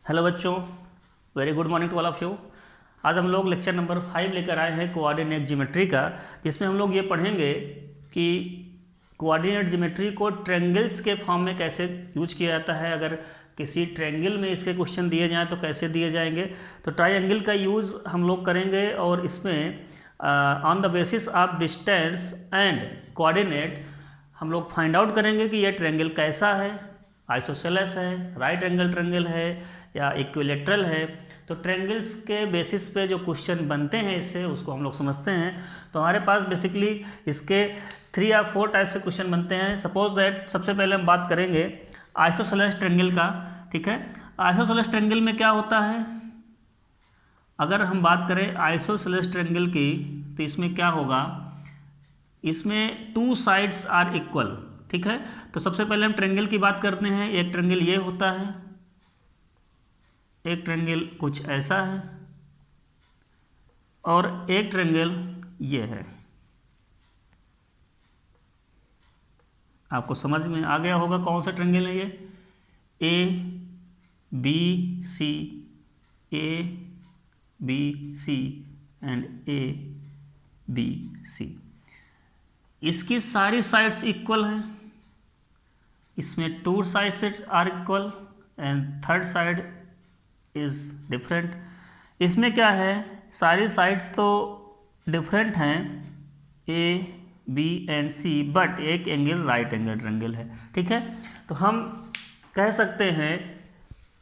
Hello बच्चों, very good morning to all of you. आज हम लोग लेक्चर नंबर 5 लेकर आए हैं कोऑर्डिनेट ज्योमेट्री का, जिसमें हम लोग ये पढ़ेंगे कि कोऑर्डिनेट ज्योमेट्री को ट्रायंगल्स के फॉर्म में कैसे यूज किया जाता है। अगर किसी ट्रायंगल में इसके क्वेश्चन दिए जाएँ तो कैसे दिए जाएंगे। तो ट्रायंगल का यूज़ हम लोग करेंगे और इसमें on the basis of distance and coordinate हम लोग फाइंड आउट करेंगे कि यह ट्रायंगल कैसा है, आइसोसेलेस है, राइट एंगल ट्रायंगल है या इक्विलेटरल है। तो ट्रायंगल्स के बेसिस पे जो क्वेश्चन बनते हैं इससे उसको हम लोग समझते हैं। तो हमारे पास बेसिकली इसके 3 या 4 टाइप से क्वेश्चन बनते हैं। सपोज दैट सबसे पहले हम बात करेंगे आइसोसेलेस ट्रायंगल का। ठीक है, आइसोसेलेस ट्रायंगल में क्या होता है, अगर हम बात करें आइसोसेलेस ट्रायंगल की तो इसमें क्या होगा, इसमें 2 साइड्स आर इक्वल। ठीक है, तो सबसे पहले हम ट्रायंगल की बात करते हैं। एक ट्रायंगल ये होता है, एक ट्रायंगल कुछ ऐसा है और एक ट्रायंगल ये है। आपको समझ में आ गया होगा कौन सा ट्रायंगल है ये। A B C, A B C and A B C. इसकी सारी साइड्स इक्वल है, इसमें 2 sides are equal and third side is different. इसमें क्या है, सारी साइड तो डिफरेंट हैं A B and C, but एक एंगल राइट एंगल ट्रायंगल है। ठीक है, तो हम कह सकते हैं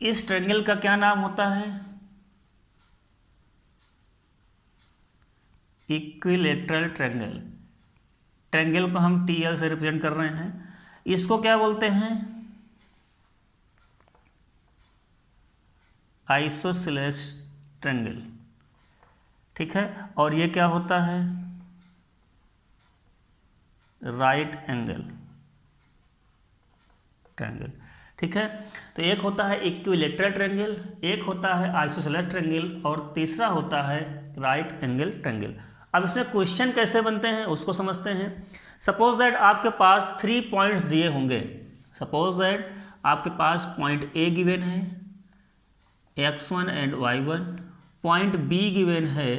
इस ट्रायंगल का क्या नाम होता है, इक्विलेटरल ट्रायंगल। ट्रायंगल को हम टीएल से रिप्रेजेंट कर रहे हैं। इसको क्या बोलते हैं, आइसोसेलेस ट्रायंगल। ठीक है, और ये क्या होता है, राइट एंगल ट्रायंगल। ठीक है, तो एक होता है इक्विलेटरल ट्रायंगल, एक होता है आइसोसेलेस ट्रायंगल और तीसरा होता है राइट एंगल ट्रायंगल। अब इसमें क्वेश्चन कैसे बनते हैं उसको समझते हैं। सपोज दैट आपके पास 3 पॉइंट्स दिए होंगे। सपोज दैट आपके पास पॉइंट ए गिवन है x1 and y1, point b given है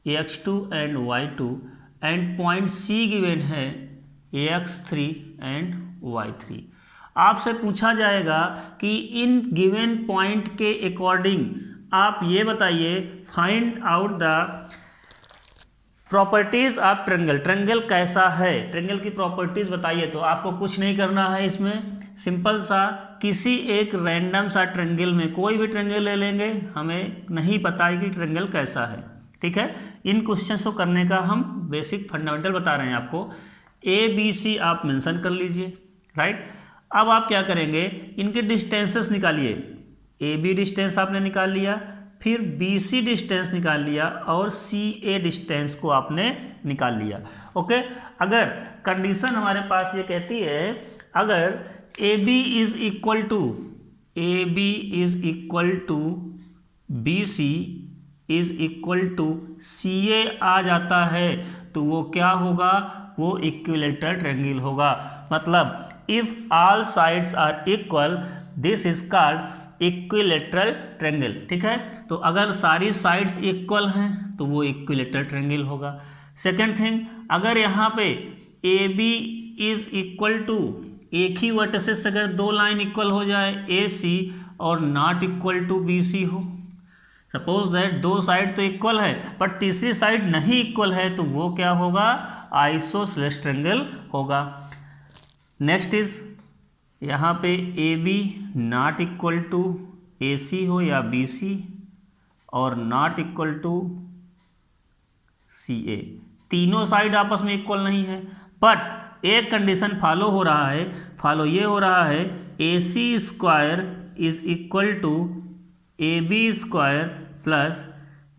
x2 and y2 and point c given है x3 एंड y3। आपसे पूछा जाएगा कि इन गिवन पॉइंट के अकॉर्डिंग आप ये बताइए, find out the properties of triangle. Triangle कैसा है, ट्रायंगल की प्रॉपर्टीज बताइए। तो आपको कुछ नहीं करना है, इसमें सिंपल सा किसी एक रैंडम सा ट्रायंगल में कोई भी ट्रायंगल ले लेंगे, हमें नहीं पता है कि ट्रायंगल कैसा है। ठीक है, इन क्वेश्चंस को करने का हम बेसिक फंडामेंटल बता रहे हैं आपको। ए बी सी आप मेंशन कर लीजिए, राइट। अब आप क्या करेंगे, इनके डिस्टेंसेस निकालिए। ए बी डिस्टेंस आपने निकाल लिया, फिर बी सी डिस्टेंस निकाल लिया और सी ए डिस्टेंस को आपने निकाल लिया। ओके, अगर कंडीशन हमारे पास ये कहती है, अगर a B is equal to b c is equal to c a आ जाता है, तो वो क्या होगा, वो इक्विलेटरल ट्रायंगल होगा। मतलब if all sides are equal this is called equilateral triangle. ठीक है, तो अगर सारी साइड्स इक्वल हैं तो वो इक्विलेटरल ट्रायंगल होगा। सेकेंड थिंग, अगर यहाँ पे A B is equal to, एक ही वर्टिसेस से अगर 2 लाइन इक्वल हो जाए ए सी और not equal to b c हो। सपोज दैट 2 साइड तो इक्वल है बट तीसरी साइड नहीं इक्वल है, तो वो क्या होगा, आइसोसेलेस ट्रायंगल होगा। नेक्स्ट इज, यहाँ पे ए b not equal to a c हो या बी सी और not equal to c a, तीनों साइड आपस में इक्वल नहीं है, बट एक कंडीशन फॉलो हो रहा है। फॉलो ये हो रहा है, a c square is equal to a b square plus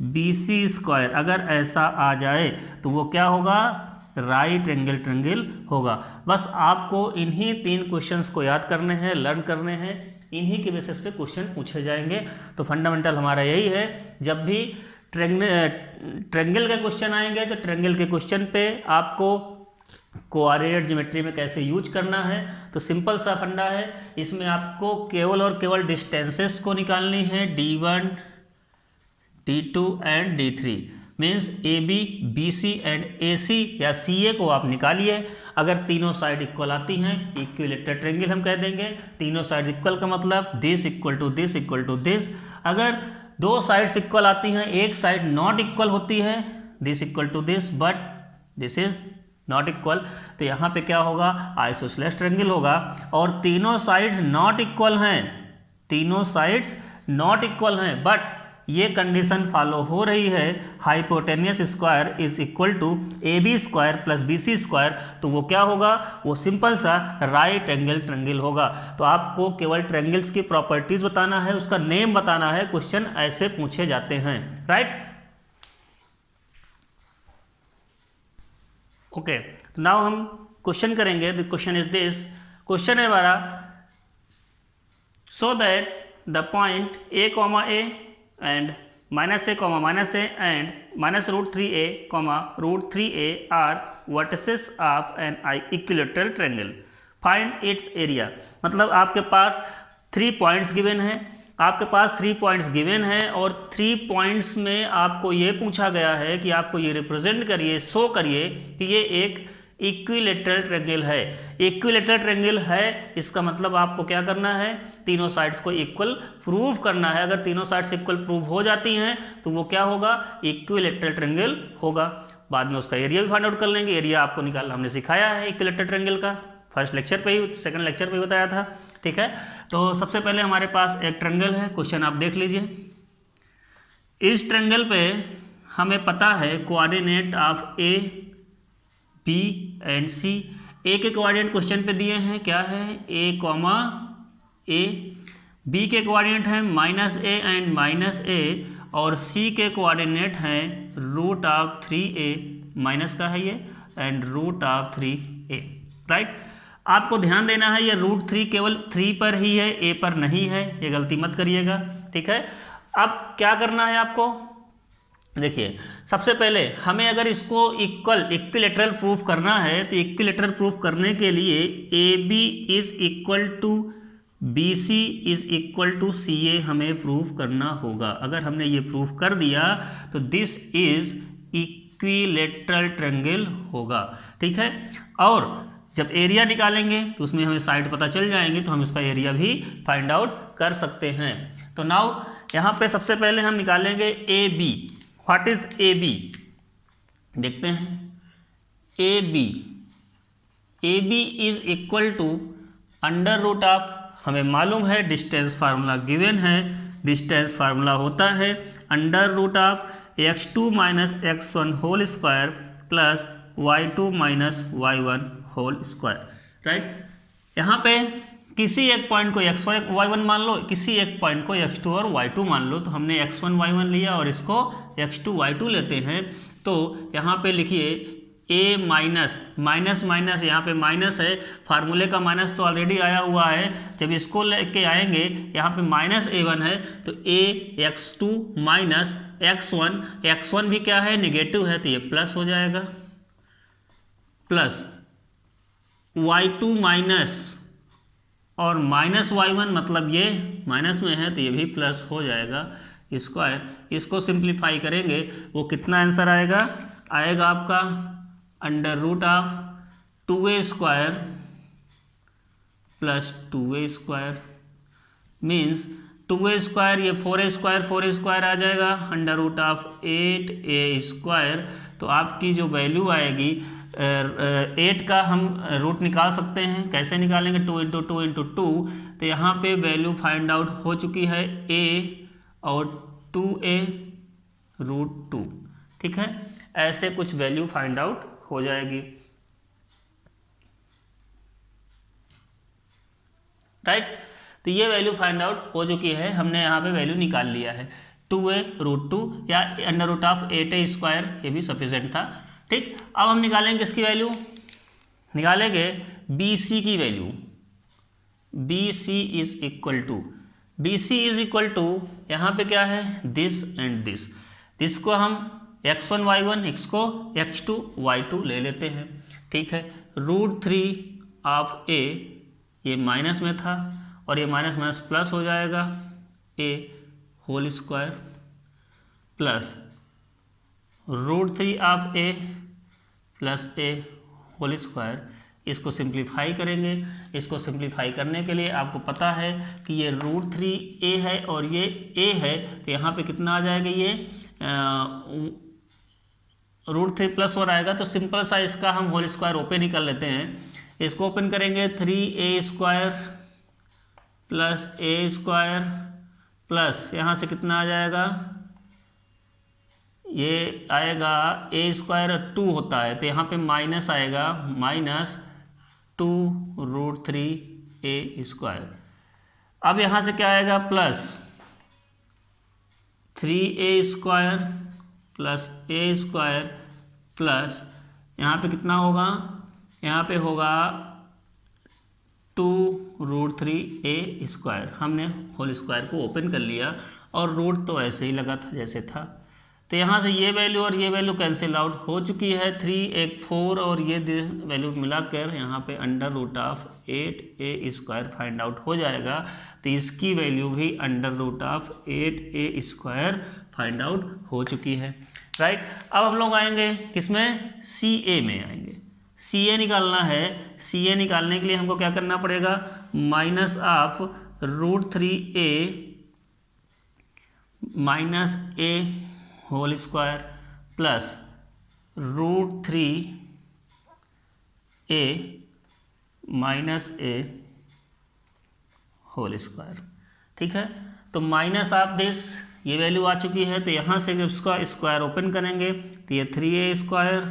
b c square. अगर ऐसा आ जाए तो वो क्या होगा, राइट एंगल ट्रायंगल होगा। बस आपको इन्हीं 3 क्वेश्चंस को याद करने हैं, लर्न करने हैं, इन्हीं के बेसिस पे क्वेश्चन पूछे जाएंगे। तो फंडामेंटल हमारा यही है, जब भी ट्रायंगल के क्वेश्चन आएंगे तो ट्रायंगल के क्वेश्चन पे आपको कोऑर्डिनेट ज्योमेट्री में कैसे यूज करना है। तो सिंपल सा फंडा है, इसमें आपको केवल और केवल डिस्टेंसेस को निकालनी है, D1 D2 and D3 means AB BC and AC या CA को आप निकालिए। अगर तीनों साइड इक्वल आती हैं इक्विलेटरल ट्रायंगल हम कह देंगे। तीनों साइड इक्वल का मतलब this equal to this equal to this. अगर दो साइड्स इक्वल आती हैं, एक साइड नॉट इक्वल होती है, this equal to this but this is not equal, तो यहाँ पे क्या होगा, आइसोसेलेस ट्रायंगल होगा। और तीनों साइड्स नॉट इक्वल हैं, तीनों साइड्स नॉट इक्वल हैं बट ये कंडीशन फॉलो हो रही है, hypotenuse square is equal to AB square plus BC square, तो वो क्या होगा, वो सिंपल सा राइट एंगल ट्रायंगल होगा। तो आपको केवल ट्रायंगल्स की प्रॉपर्टीज बताना है, उसका नेम बताना है, क्वेश्चन ऐसे पूछे जाते हैं, राइट। ओके, तो नाउ हम क्वेश्चन करेंगे। The question is this, question है हमारा, so that the point A, and -a, -a and -√3a, √3a are vertices of an equilateral triangle. Find its area। मतलब आपके पास 3 पॉइंट्स गिवन हैं, आपके पास 3 points given हैं और 3 पॉइंट्स में आपको ये पूछा गया है कि आपको ये रिप्रेजेंट करिए, शो करिए कि ये एक इक्विलेटरल ट्रायंगल है। इक्विलेटरल ट्रायंगल है, इसका मतलब आपको क्या करना है, तीनों साइड्स को इक्वल प्रूव करना है। अगर तीनों साइड्स इक्वल प्रूव हो जाती हैं तो वो क्या होगा, इक्विलेटरल ट्रायंगल होगा। बाद में उसका एरिया भी फाइंड आउट कर लेंगे। एरिया आपको निकालना हमने सिखाया है इक्विलेटरल ट्रायंगल का, फर्स्ट लेक्चर पे ही, सेकंड लेक्चर पे ही बताया था, ठीक है। तो सबसे पहले हमारे पास एक ट्रायंगल है, क्वेश्चन आप देख लीजिए। इस ट्रायंगल पे हमें पता है coordinate of A, B and C। A के कोऑर्डिनेट क्वेश्चन पे दिए हैं, क्या है, A, B के कोऑर्डिनेट हैं -a एंड -a और C के कोऑर्डिनेट हैं √3a, माइनस का है ये, एंड √3a, राइट। आपको ध्यान देना है ये √3 केवल 3 पर ही है, A पर नहीं है, ये गलती मत करिएगा, ठीक है। अब क्या करना है आपको, देखिए सबसे पहले हमें अगर इसको इक्विलेटरल प्रूफ करना है तो इक्विलेटरल प्रूफ करने के लिए AB is equal to BC is equal to CA हमें प्रूफ करना होगा। अगर हमने ये प्रूफ कर दिया तो दिस इज इक्विलेटरल ट्रायंगल होगा, ठीक है। और जब एरिया निकालेंगे तो उसमें हमें साइड पता चल जाएंगे, तो हम इसका एरिया भी फाइंड आउट कर सकते हैं। तो नाउ यहाँ पे सबसे पहले हम निकालेंगे AB। व्हाट इज AB, देखते हैं। AB is equal to √ of, हमें मालूम है डिस्टेंस फार्मूला गिवन है, डिस्टेंस फार्मूला होता है √ of x2 - x1 whole square plus y2 - y1 whole square, right. यहाँ पे किसी एक पॉइंट को x1 y1 मान लो, किसी एक पॉइंट को x2 और y2 मान लो। तो हमने x1 y1 लिया और इसको x2 y2 लेते हैं। तो यहाँ पे लिखिए a माइनस यहाँ पे माइनस है, फार्मूले का माइनस तो ऑलरेडी आया हुआ है, जब इसको लेके आएंगे यहाँ पे -a1 है तो a x2 - x1 भी क्या है, निगेटिव है, तो ये प्लस हो जाएगा, प्लस y2 माइनस और -y1 मतलब ये माइनस में है तो ये भी प्लस हो जाएगा स्क्वायर। इसको सिंप्लीफाई करेंगे वो कितना आंसर आएगा, आएगा आपका √ of 2a square plus 2a square, means 2a square, ये 4a स्क्वायर आ जाएगा, √ ऑफ 8a स्क्वायर। तो आपकी जो वैल्यू आएगी 8 का हम रूट निकाल सकते हैं, कैसे निकालेंगे, 2 × 2 × 2। तो यहाँ पे वैल्यू फाइंड आउट हो चुकी है a और 2a √2, ठीक है। ऐसे कुछ वैल्यू फाइंड आउट हो जाएगी, राइट। तो ये वैल्यू फाइंड आउट हो चुकी है, हमने यहाँ पे वैल्यू निकाल लिया है 2a √2 या √ ऑफ 8a स्क्वायर, ये भी सफिशिएंट था, ठीक। अब हम निकालेंगे किसकी वैल्यू, निकालेंगे BC की value. BC is equal to यहाँ पे क्या है, दिस एंड दिस को हम x1 y1, इसको x2 y2 ले लेते हैं, ठीक है। √3 ऑफ ए, ये माइनस में था और ये माइनस माइनस प्लस हो जाएगा, a whole square plus √3 of a plus a whole square. इसको सिंप्लीफाई करेंगे। इसको सिंप्लीफाई करने के लिए आपको पता है कि ये √3 ए है और ये ए है, तो यहाँ पे कितना आ जाएगा, ये √3 + 1 आएगा। तो सिंपल सा इसका हम होल स्क्वायर ओपन ही कर लेते हैं। इसको ओपन करेंगे 3a² प्लस a² प्लस यहाँ से कितना आ जाएगा, ये आएगा a² 2 होता है, तो यहाँ पे माइनस आएगा, -2√3a²। अब यहाँ से क्या आएगा, plus 3a² plus a² plus यहाँ पे कितना होगा, यहाँ पे होगा 2√3a²। हमने होल स्क्वायर को ओपन कर लिया और रूट तो ऐसे ही लगा था जैसे था। तो यहाँ से ये वैल्यू और ये वैल्यू कैंसिल आउट हो चुकी है। 3 एक 4 और ये वैल्यू मिलाकर यहाँ पे √8a² फाइंड आउट हो जाएगा। तो इसकी वैल्यू भी √8a² फाइंड आउट हो चुकी है, राइट। अब हम लोग आएंगे किसमें, CA में आएंगे। CA निकालना है। CA निकालने के लिए हमको क्या करना पड़ेगा, minus of √3a minus a whole square plus √3a minus a whole square, ठीक है। तो माइनस ऑफ दिस, ये वैल्यू आ चुकी है, तो यहाँ से जब इसका स्क्वायर ओपन करेंगे तो ये 3a²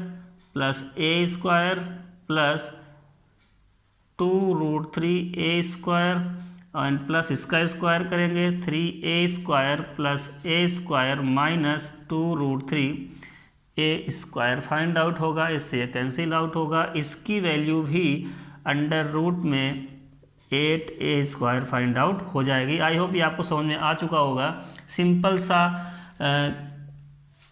plus a² plus 2√3a² and plus इसका स्क्वायर करेंगे 3a² plus a² minus 2√3a² find out होगा। इससे ये कैंसिल आउट होगा। इसकी वैल्यू भी अंडर रूट में 8a² फाइंड आउट हो जाएगी। आई होप ये आपको समझ में आ चुका होगा। सिंपल सा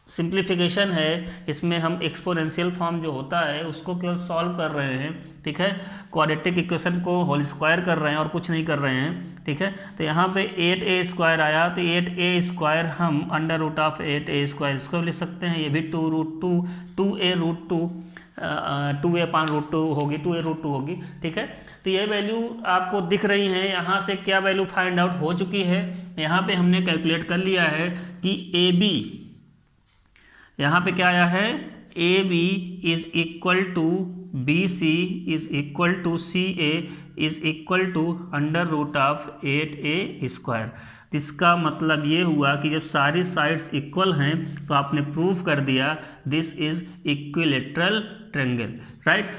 सिंप्लीफिकेशन है। इसमें हम एक्सपोनेंशियल फॉर्म जो होता है उसको केवल सॉल्व कर रहे हैं, ठीक है। क्वाड्रेटिक इक्वेशन को होल स्क्वायर कर रहे हैं और कुछ नहीं कर रहे हैं, ठीक है। तो यहाँ पे 8a² आया, तो 8a² हम अंडर रूट ऑफ 8a² इसको लिख सकते हैं। ये भी 2a√2 होगी, 2a√2 होगी, ठीक है। तो ये वैल्यू आपको दिख रही है। यहाँ से क्या वैल्यू फाइंड आउट हो चुकी है, यहाँ पे हमने कैलकुलेट कर लिया है कि AB, यहाँ पे क्या आया है, AB is equal to BC is equal to CA is equal to under root of 8a²। इसका मतलब ये हुआ कि जब सारी साइड्स इक्वल हैं तो आपने प्रूव कर दिया this is equilateral triangle, right.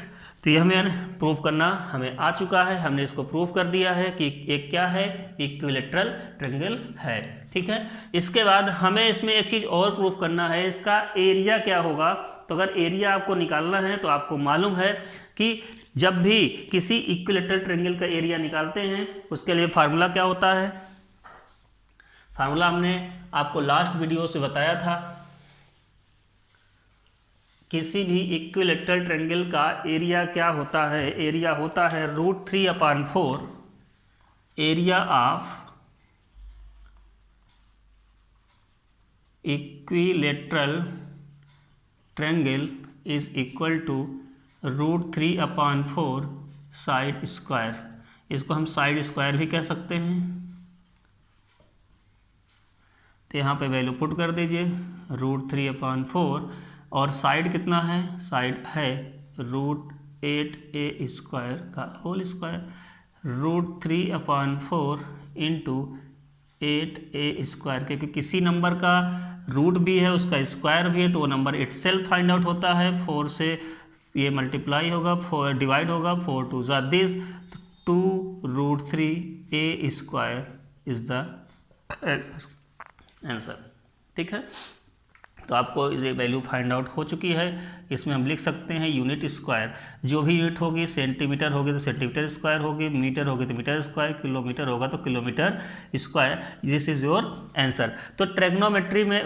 तो ये हमें प्रूव करना हमें आ चुका है। हमने इसको प्रूव कर दिया है कि एक क्या है, इक्विलेटरल ट्रायंगल है, ठीक है। इसके बाद हमें इसमें एक चीज़ और प्रूव करना है, इसका एरिया क्या होगा। तो अगर एरिया आपको निकालना है तो आपको मालूम है कि जब भी किसी इक्विलेटरल ट्रायंगल का एरिया निकालते हैं उसके लिए फार्मूला क्या होता है। फार्मूला हमने आपको लास्ट वीडियो से बताया था। किसी भी इक्विलेटरल ट्रायंगल का एरिया क्या होता है, एरिया होता है √3/4 area of equilateral triangle is equal to √3/4 side square. इसको हम साइड स्क्वायर भी कह सकते हैं। तो यहाँ पे वैल्यू पुट कर दीजिए √3/4 और साइड कितना है, साइड है √8a² का होल स्क्वायर। √3/4 इंटू 8a², क्योंकि किसी नंबर का रूट भी है उसका स्क्वायर भी है तो वो नंबर इटसेल्फ फाइंड आउट होता है। 4 से ये मल्टीप्लाई होगा, 4 डिवाइड होगा, 4 2 ज़ा this, 2√3a² is the answer, ठीक है। तो आपको इसे वैल्यू फाइंड आउट हो चुकी है। इसमें हम लिख सकते हैं यूनिट स्क्वायर, जो भी यूनिट होगी, सेंटीमीटर होगी तो सेंटीमीटर स्क्वायर होगी, मीटर होगी तो मीटर स्क्वायर, किलोमीटर होगा तो kilometre square. This is your answer. तो ट्रैग्नोमेट्री में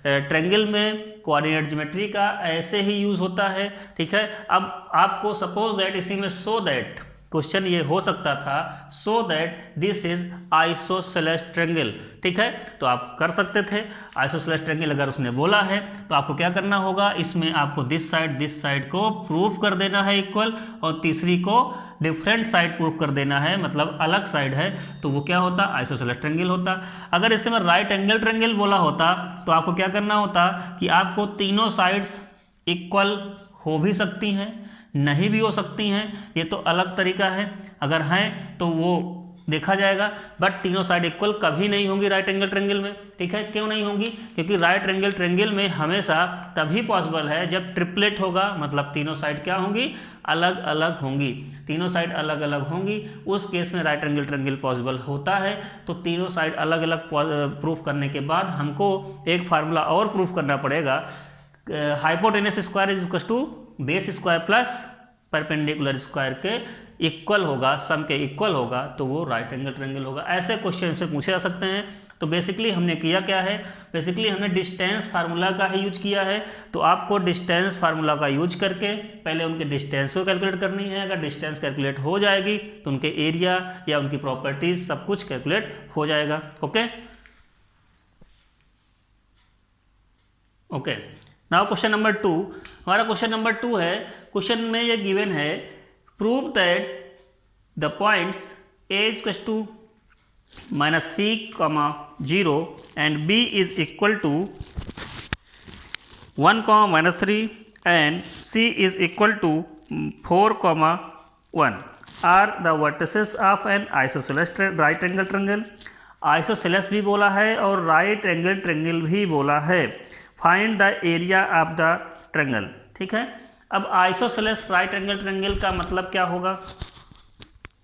ट्रायंगल में कोऑर्डिनेट ज्योमेट्री का ऐसे ही यूज होता है। ठीक है, अब आपको सपोज दैट इसी में सो दैट क्वेश्चन ये हो सकता था, so that this is isosceles triangle. ठीक है, तो आप कर सकते थे आइसोसेलेस ट्रायंगल अगर उसने बोला है तो आपको क्या करना होगा, इसमें आपको दिस साइड को प्रूफ कर देना है इक्वल, और तीसरी को डिफरेंट साइड प्रूफ कर देना है, मतलब अलग साइड है, तो वो क्या होता, आइसोसेलेस ट्रायंगल होता। अगर इसमें राइट एंगल ट्रायंगल बोला होता तो आपको क्या करना होता कि आपको तीनों साइड्स इक्वल हो भी सकती हैं, नहीं भी हो सकती हैं, ये तो अलग तरीका है, अगर हैं तो वो देखा जाएगा, बट तीनों साइड इक्वल कभी नहीं होंगी राइट एंगल ट्रायंगल में। ठीक है, क्यों नहीं होंगी, क्योंकि राइट एंगल ट्रायंगल में हमेशा तभी पॉसिबल है जब ट्रिपलेट होगा, मतलब तीनों साइड क्या होंगी, अलग अलग होंगी, तीनों साइड अलग अलग होंगी, उस केस में राइट एंगल ट्रायंगल पॉसिबल होता है। तो तीनों साइड अलग अलग प्रूफ करने के बाद हमको एक फार्मूला और प्रूफ करना पड़ेगा, hypotenuse square is equal to base square plus perpendicular square के इक्वल होगा, सम के इक्वल होगा, तो वो राइट एंगल ट्रायंगल होगा। ऐसे क्वेश्चन से पूछे जा सकते हैं। तो बेसिकली हमने किया क्या है, बेसिकली हमने डिस्टेंस फार्मूला का ही यूज किया है। तो आपको डिस्टेंस फार्मूला का यूज करके पहले उनके डिस्टेंस को कैलकुलेट करनी है। अगर डिस्टेंस कैलकुलेट हो जाएगी तो उनके एरिया या उनकी प्रॉपर्टीज सब कुछ कैलकुलेट हो जाएगा। Okay okay, now question number 2। हमारा क्वेश्चन नंबर 2 है, क्वेश्चन में ये गिवन है, prove that the points a is equal to -3, 0 and b is equal to 1, -3 and c is equal to 4, 1 are the vertices of an isosceles right angle triangle। Isosceles भी बोला है और right angle triangle भी बोला है। Find the area of the triangle. ठीक है, अब आइसोसेलेस राइट एंगल ट्रायंगल का मतलब क्या होगा,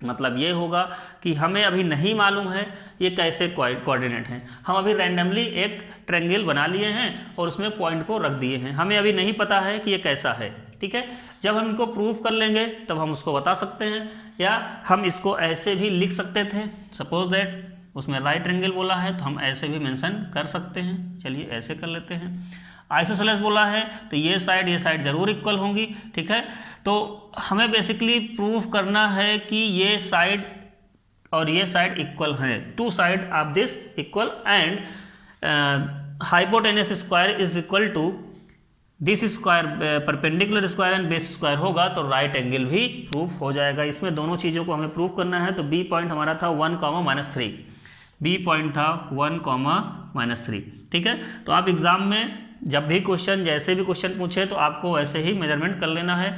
मतलब ये होगा कि हमें अभी नहीं मालूम है ये कैसे कोऑर्डिनेट हैं। हम अभी रैंडमली एक ट्रायंगल बना लिए हैं और उसमें पॉइंट को रख दिए हैं, हमें अभी नहीं पता है कि ये कैसा है। ठीक है, जब हम इनको प्रूफ कर लेंगे तब हम उसको बता सकते हैं, या हम इसको ऐसे भी लिख सकते थे, सपोज दैट उसमें राइट ट्रायंगल बोला है तो हम ऐसे भी मेंशन कर सकते हैं। चलिए ऐसे कर लेते हैं। आइसोसेलेस बोला है तो ये साइड जरूर इक्वल होंगी। ठीक है, तो हमें बेसिकली प्रूफ करना है कि ये साइड और ये साइड इक्वल हैं, two side of this equal, and hypotenuse square is equal to this square perpendicular square and base square होगा तो राइट एंगल भी प्रूफ हो जाएगा। इसमें दोनों चीज़ों को हमें प्रूफ करना है। तो बी पॉइंट हमारा था 1, -3, बी पॉइंट था 1, -3। ठीक है, तो आप एग्जाम में जब भी क्वेश्चन, जैसे भी क्वेश्चन पूछे तो आपको ऐसे ही मेजरमेंट कर लेना है।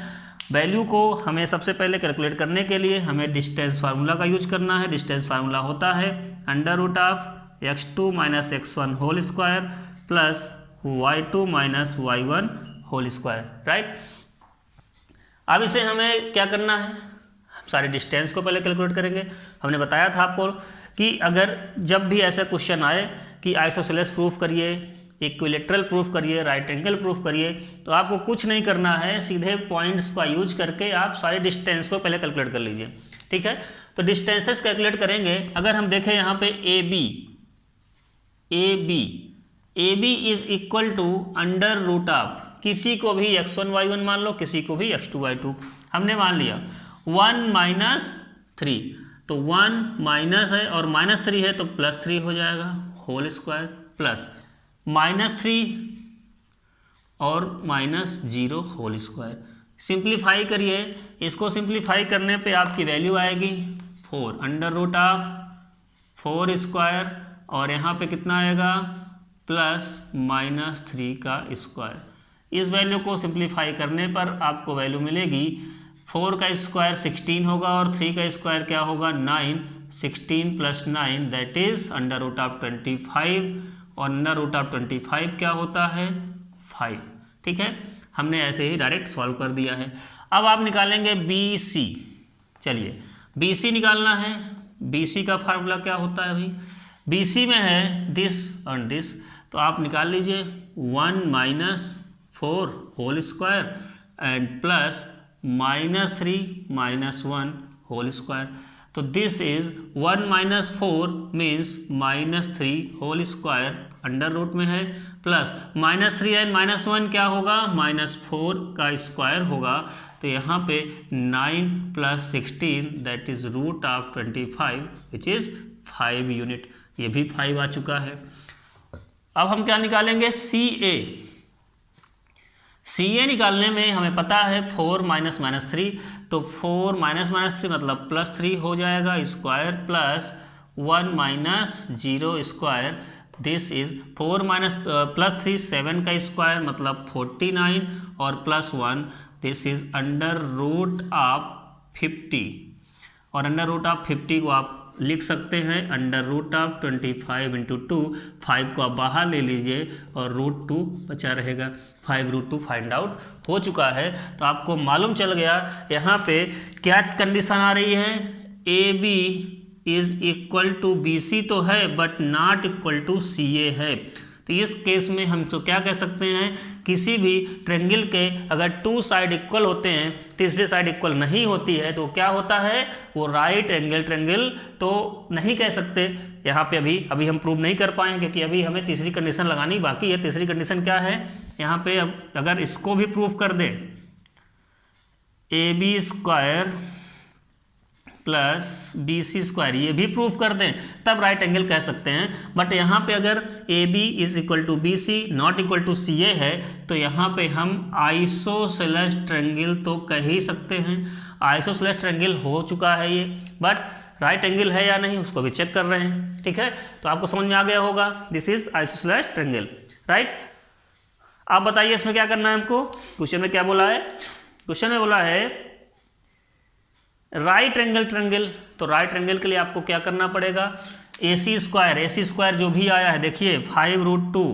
वैल्यू को हमें सबसे पहले कैलकुलेट करने के लिए हमें डिस्टेंस फार्मूला का यूज करना है। डिस्टेंस फार्मूला होता है √of x2 - x1 whole square plus y2 - y1 whole square, right. अब इसे हमें क्या करना है, सारे डिस्टेंस को पहले कैलकुलेट करेंगे। हमने बताया था आपको कि अगर जब भी ऐसा क्वेश्चन आए कि आइसोसेलेस प्रूफ करिए, इक्विलेटरल प्रूफ करिए, राइट एंगल प्रूफ करिए, तो आपको कुछ नहीं करना है, सीधे पॉइंट्स का यूज करके आप सारे डिस्टेंस को पहले कैलकुलेट कर लीजिए। ठीक है, तो डिस्टेंसेस कैलकुलेट करेंगे। अगर हम देखें यहाँ पे A B is equal to √of, किसी को भी x1 y1 मान लो, किसी को भी x2 y2, हमने मान लिया 1 - 3, तो 1 माइनस है और -3 है तो +3 हो जाएगा होल स्क्वायर, प्लस -3 और -0 होल स्क्वायर। सिंप्लीफाई करिए, इसको सिंप्लीफाई करने पे आपकी वैल्यू आएगी 4 √of 4 स्क्वायर, और यहाँ पे कितना आएगा +-3 का स्क्वायर। इस वैल्यू को सिंप्लीफाई करने पर आपको वैल्यू मिलेगी 4 का स्क्वायर 16 होगा और 3 का स्क्वायर क्या होगा 9, 16 + 9 दैट इज √of 25, और √of 25 क्या होता है 5। ठीक है, हमने ऐसे ही डायरेक्ट सॉल्व कर दिया है। अब आप निकालेंगे BC। चलिए BC निकालना है। BC का फार्मूला क्या होता है भाई, BC में है दिस और दिस, तो आप निकाल लीजिए 1 - 4 whole square and plus -3 - 1 whole square. तो this is 1 - 4 means -3 whole square, under root में है प्लस -3n -1 क्या होगा, -4 का स्क्वायर होगा। तो यहाँ पे 9 + 16 that is √25 which is 5 unit. ये भी 5 आ चुका है। अब हम क्या निकालेंगे, CA निकालने में हमें पता है 4 - -3, तो 4 - -3 मतलब +3 हो जाएगा square plus 1 - 0 square. This is 4 +3 7 का स्क्वायर मतलब 49 और +1 दिस इज √50 और √50 को आप लिख सकते हैं √25 × 2। 5 को आप बाहर ले लीजिए और √2 बचा रहेगा। 5√2 फाइंड आउट हो चुका है। तो आपको मालूम चल गया यहाँ पे क्या कंडीशन आ रही है, AB is equal to BC तो है but not equal to CA है। तो इस केस में हम तो क्या कह सकते हैं, किसी भी ट्रायंगल के अगर 2 साइड इक्वल होते हैं, तीसरी साइड इक्वल नहीं होती है तो क्या होता है, वो राइट एंगल ट्रायंगल तो नहीं कह सकते। यहाँ पे अभी हम प्रूव नहीं कर पाएंगे क्योंकि अभी हमें तीसरी कंडीशन लगानी बाकी है। तीसरी कंडीशन क्या है, यहाँ पे अब अगर इसको भी प्रूव कर दे AB² प्लस BC², ये भी प्रूफ कर दें तब राइट एंगल कह सकते हैं। बट यहाँ पे अगर AB is equal to BC not equal to CA है तो यहाँ पे हम आइसोसेलेस ट्रायंगल तो कह ही सकते हैं। आइसोसेलेस ट्रायंगल हो चुका है ये, बट राइट एंगल है या नहीं उसको भी चेक कर रहे हैं। ठीक है, तो आपको समझ में आ गया होगा, this is isosceles triangle, right. आप बताइए इसमें क्या करना है हमको। क्वेश्चन में क्या बोला है, क्वेश्चन में बोला है राइट एंगल ट्रायंगल। तो राइट एंगल के लिए आपको क्या करना पड़ेगा, AC² जो भी आया है देखिए 5√2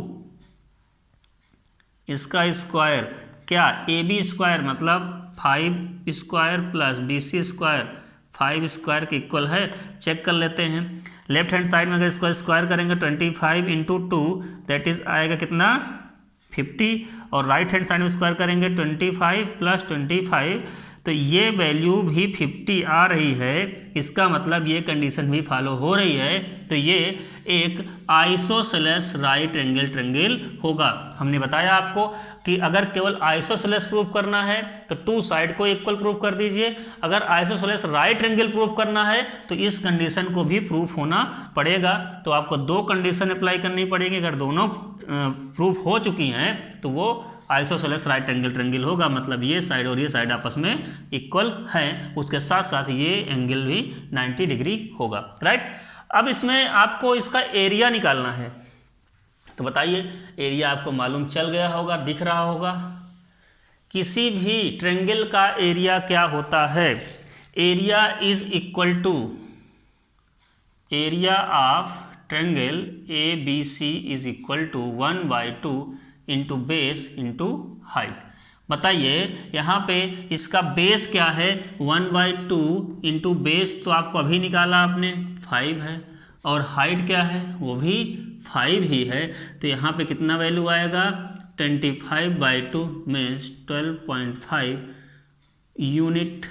इसका स्क्वायर क्या AB² मतलब 5² प्लस BC² 5² के इक्वल है। चेक कर लेते हैं, लेफ्ट हैंड साइड में अगर इसको स्क्वायर करेंगे 25 × 2 दैट इज आएगा कितना 50 और राइट हैंड साइड में स्क्वायर करेंगे 25 + 25 तो ये वैल्यू भी 50 आ रही है। इसका मतलब ये कंडीशन भी फॉलो हो रही है। तो ये एक आइसोसेलेस राइट एंगल ट्रायंगल होगा। हमने बताया आपको कि अगर केवल आइसोसेलेस प्रूफ करना है तो 2 साइड को इक्वल प्रूफ कर दीजिए। अगर आइसोसेलेस राइट एंगल प्रूफ करना है तो इस कंडीशन को भी प्रूफ होना पड़ेगा। तो आपको 2 कंडीशन अप्लाई करनी पड़ेगी। अगर दोनों प्रूफ हो चुकी हैं तो वो आइसोसेलेस राइट एंगल ट्रायंगल होगा। मतलब ये साइड और ये साइड आपस में इक्वल हैं, उसके साथ साथ ये एंगल भी 90 डिग्री होगा, राइट। अब इसमें आपको इसका एरिया निकालना है। तो बताइए, एरिया आपको मालूम चल गया होगा, दिख रहा होगा। किसी भी ट्रायंगल का एरिया क्या होता है, area is equal to area of triangle ABC is equal to 1/2 into base into height. बताइए यहाँ पे इसका बेस क्या है 1/2 इंटू बेस तो आपको अभी निकाला आपने 5 है और हाइट क्या है वो भी 5 ही है। तो यहाँ पे कितना वैल्यू आएगा 25/2 में 12.5 यूनिट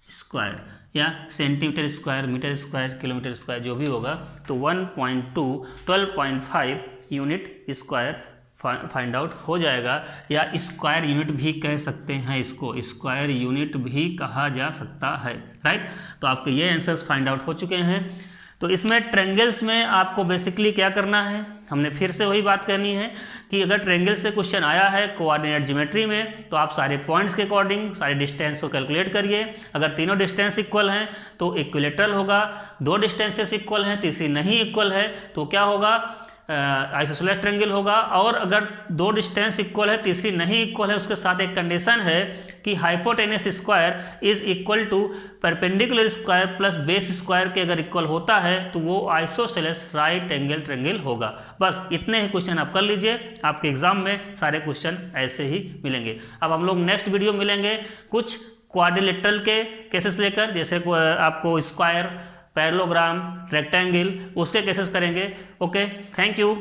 स्क्वायर या centimetre square metre square kilometre square जो भी होगा। तो 12.5 यूनिट स्क्वायर फाइंड आउट हो जाएगा। या स्क्वायर यूनिट भी कह सकते हैं, इसको स्क्वायर यूनिट भी कहा जा सकता है, राइट। तो आपके ये आंसर्स फाइंड आउट हो चुके हैं। तो इसमें ट्रायंगल्स में आपको बेसिकली क्या करना है, हमने फिर से वही बात करनी है कि अगर ट्रायंगल से क्वेश्चन आया है कोऑर्डिनेट ज्योमेट्री में तो आप सारे पॉइंट्स के अकॉर्डिंग सारे डिस्टेंस को कैलकुलेट करिए। अगर तीनों डिस्टेंस इक्वल हैं तो इक्विलेटरल होगा, 2 डिस्टेंसेस इक्वल हैं तीसरी नहीं इक्वल है तो क्या होगा आइसोसेलेस ट्रायंगल होगा। और अगर 2 डिस्टेंस इक्वल है तीसरी नहीं इक्वल है उसके साथ एक कंडीशन है कि hypotenuse square is equal to perpendicular square plus base square के अगर इक्वल होता है तो वो आइसोसेलेस राइट एंगल ट्रायंगल होगा। बस इतने ही क्वेश्चन आप कर लीजिए, आपके एग्जाम में सारे क्वेश्चन ऐसे ही मिलेंगे। अब हम लोग नेक्स्ट वीडियो मिलेंगे कुछ क्वाड्रिलेटरल के केसेस लेकर, जैसे आपको स्क्वायर पैरेललोग्राम रेक्टेंगल उसके केसेस करेंगे। Okay, thank you.